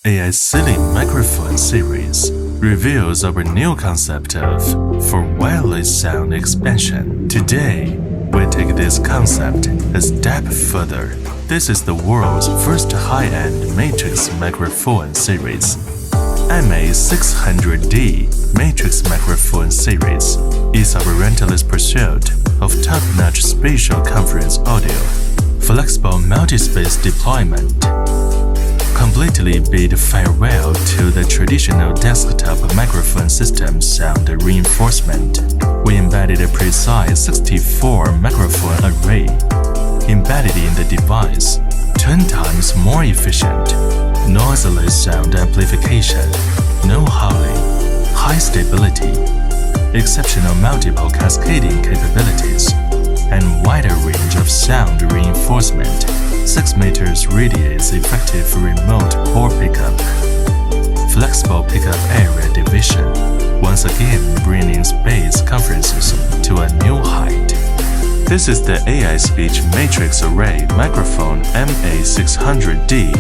AISpeech microphone series reveals our new concept of for wireless sound expansion. Today, we take this concept a step further. This is the world's first high-end matrix microphone series. MA600D matrix microphone series is our relentless pursuit of top-notch spatial conference audio, flexible multi-space deployment, completely bid farewell to the traditional desktop microphone system sound reinforcement. We embedded a precise 64 microphone array embedded in the device, 10 times more efficient, noiseless sound amplification, no howling, high stability, exceptional multiple cascading capabilities, and wider range of sound reinforcement. 6 meters radius effective remote pore pickup, flexible pickup area division, once again bringing space conferences to a new height. This is the AISpeech Matrix Array Microphone MA600D